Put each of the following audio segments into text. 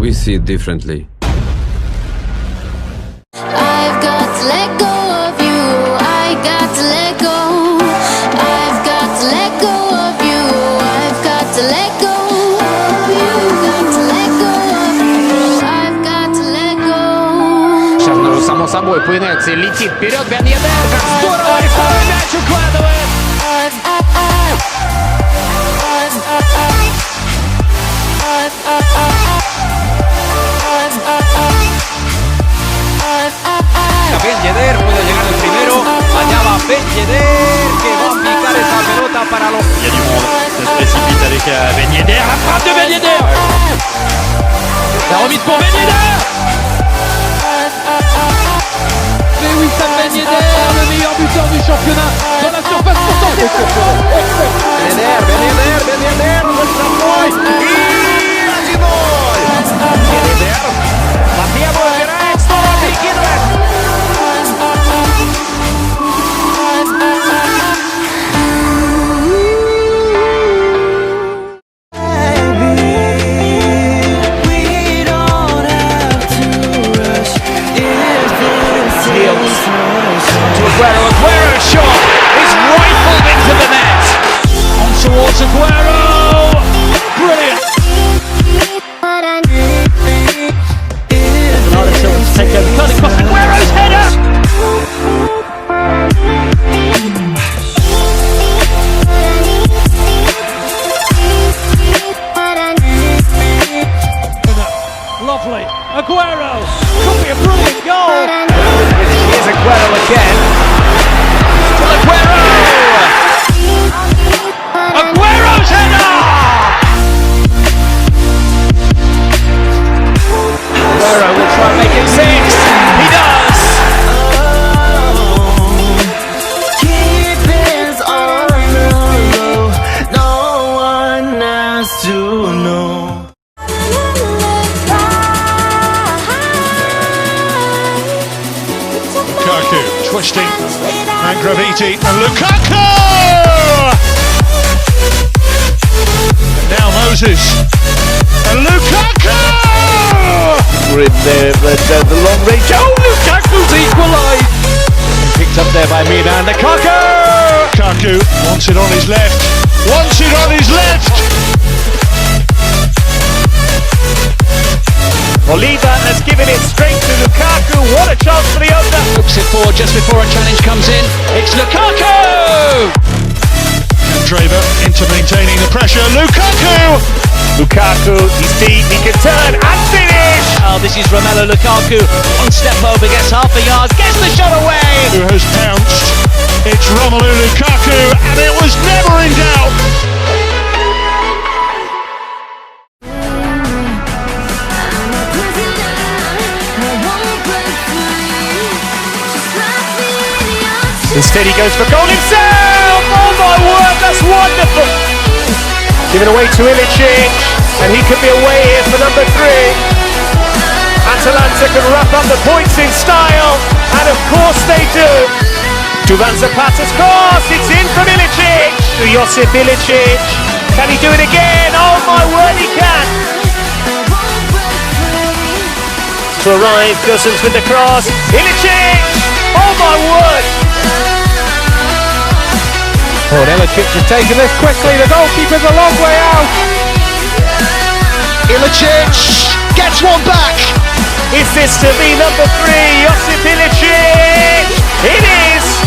We see it differently. I've got to let go of you. I got to let go. I've got to let go of you. I've got to let go of you. Got to let go of you. I've got to let go. Сейчас нужно само собой по инерции летит вперед Бен Йедер. Как здорово рисковый мяч укладывает. Ben Yedder puede llegar el primero. Allá va Ben Yedder que va a picar esa pelota para los. Il y a du monde, ça se précipite avec Ben Yedder. La frappe de Ben Yedder. La remise pour Ben Yedder. Mais Wissam Ben Yedder, le meilleur buteur du championnat dans la surface pourtant. Ben Yedder, nuestra foi. Y así voy. Ben Yedder. Matías volverá a Extra Big Aguero shot is rifled into the net. On towards Aguero. Brilliant. Take over, cut across Aguero's header. Lovely. Aguero. Could be a brilliant goal. Here's Aguero again. Aguero! Aguero's header! Aguero will try and make it 6. He does! Keep his arm low. No one has to know. Lukaku twisting, and Graviti, and Lukaku! And now Moses, and Lukaku! We're in there, the long range. Oh, Lukaku's equalised! Picked up there by Mina and Lukaku! Lukaku wants it on his left, wants it on his left! Oliva has given it straight to Lukaku. What a chance for the opener! Hooks it forward just before a challenge comes in. It's Lukaku! Draver into maintaining the pressure, Lukaku! Lukaku, he's deep, he can turn and finish! Oh, this is Romelu Lukaku. One step over, gets half a yard, gets the shot away! Who has pounced? It's Romelu Lukaku, and it was never in doubt! Instead he goes for goal himself! Oh my word, that's wonderful! Given away to Ilicic, and he could be away here for number 3. Atalanta can wrap up the points in style, and of course they do. Duvan Zapata's cross, it's in from Ilicic! To Josip Ilicic, can he do it again? Oh my word, he can! To arrive, Gosens with the cross, Ilicic! Oh my word! Oh, Ilicic has taken this quickly, the goalkeeper's a long way out. Ilicic gets one back. Is this to be number 3, Josip Ilicic? It is.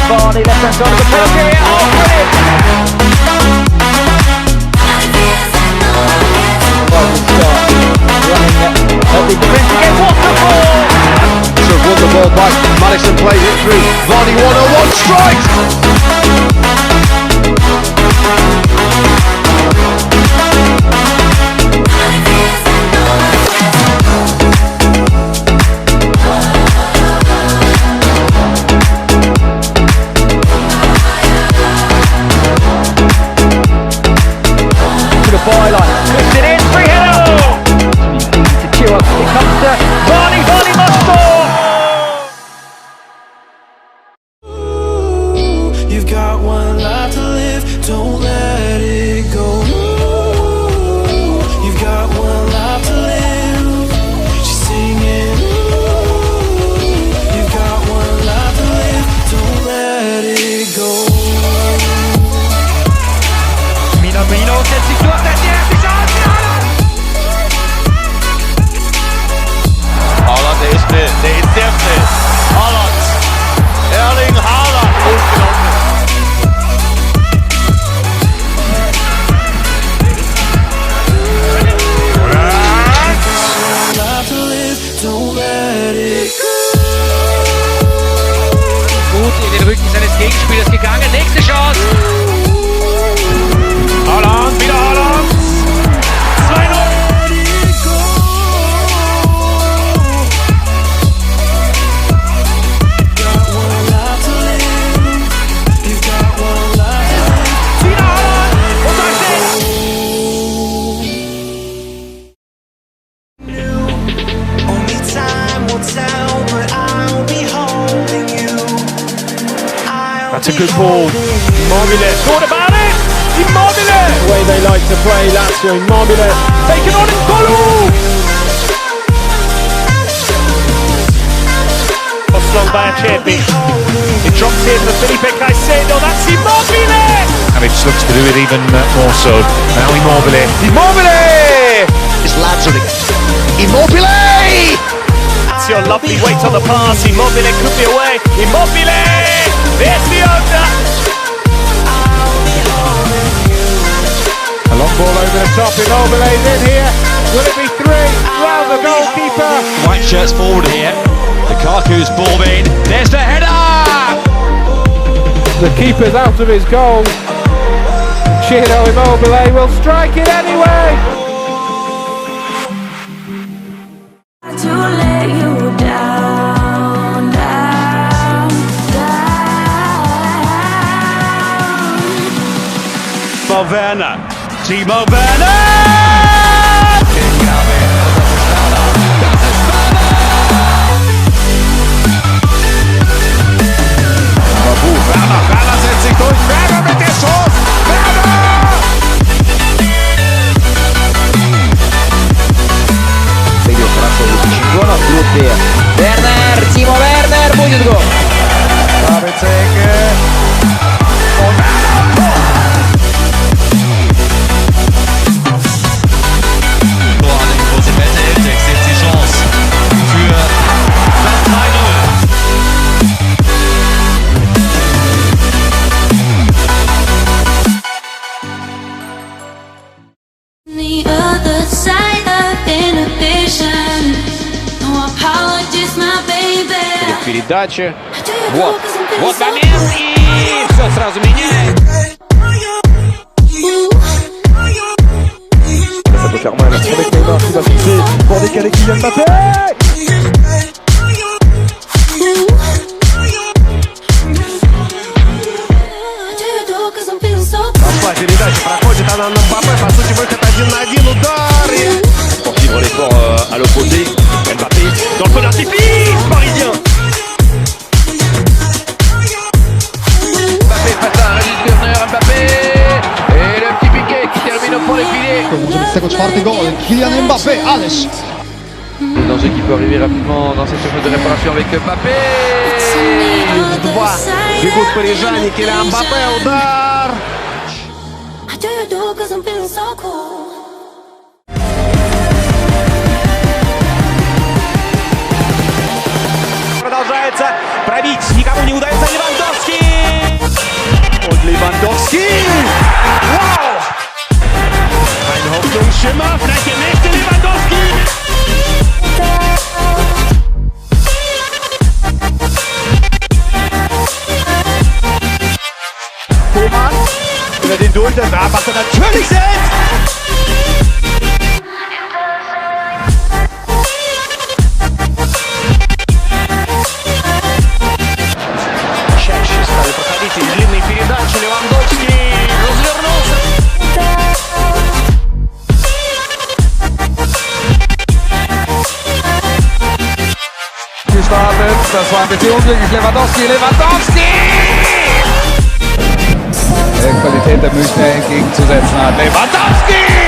Vardy left hand side of the field here. Oh, brilliant! Running the defence again. What the ball! So won the ball back. Madison plays it through. Vardy 101 strikes. to the byline. Twists it in, free header! To queue up. It comes to Varney must score! You've got one life to live, don't let it go. You've got one life to live. She's singing. You've got one life to live, don't let it go. Mino zet zich door, zet hij echt iets aan. Haaland, der ist sehr schnell. Haaland. Erling Haaland. Unglaublich. Life to live, don't let it go. Gut in den Rücken seines Gegenspielers gegangen. Nächste Chance. Haaland, wieder Haaland! 2-0! Wieder Haaland! Und da steht's! Only time will tell, but I'll be holding you. That's a good ball. Immobile, thought about it! Immobile! The way they like to play, Lazio. Immobile, taken on in Golu! Slung by Acerbi. It drops in for Felipe Caicedo. That's Immobile! And it looks to do it even more so. Now Immobile. Immobile! It's Lazio. Immobile! Lazio, lovely weight on the pass. Immobile could be away. Immobile! There's the opener! A long ball over the top. Immobile's in here. Will it be three? Round the goalkeeper. White shirts forward here. Lukaku's ball in. There's the header! The keeper's out of his goal. Ciro Immobile will strike it anyway. To let you down, down, down. Werner. Timo Werner! Werner setzt sich durch. Werner mit der Chance. Werner! Meglio tratto di 5 Club Werner, Timo Werner, будет гол. The other side of inhibition. No apologies, my baby. Передача. Вот, Вот момент, и все сразу меняет. Ça peut faire mal avec Neymar qui va pousser pour décaler Kylian Mbappé. Пошла передача, проходит она на Мбаппе, по сути выход 1-1, удар и... Poursuivre l'effort à l'opposé. Mbappé dans le feu d'artifice parisien. Mbappé face à Régis Werner, Mbappé. Et le petit piqué qui termine au fond des filets. Możemy z tego czwarty gol. Kylian Mbappé, ależ! Danger qui peut arriver rapidement dans cette surface de réparation avec Mbappé. 2. Бегут парижане, Килиан Мбаппе, удар. I do you do 'cause I'm feeling so cool. Продолжается пробить, никому не удается. Левандовский! Und Lewandowski! Wow! Ein Hoffnungsschimmer, vielleicht der nächste Lewandowski! Koman über den Dulden, da macht er natürlich selbst! Чаще стали проходить длинные передачи. Левандовский развернулся. ein bisschen unglücklich. Lewandowski! Qualität der Münchner entgegenzusetzen hat. Lewandowski!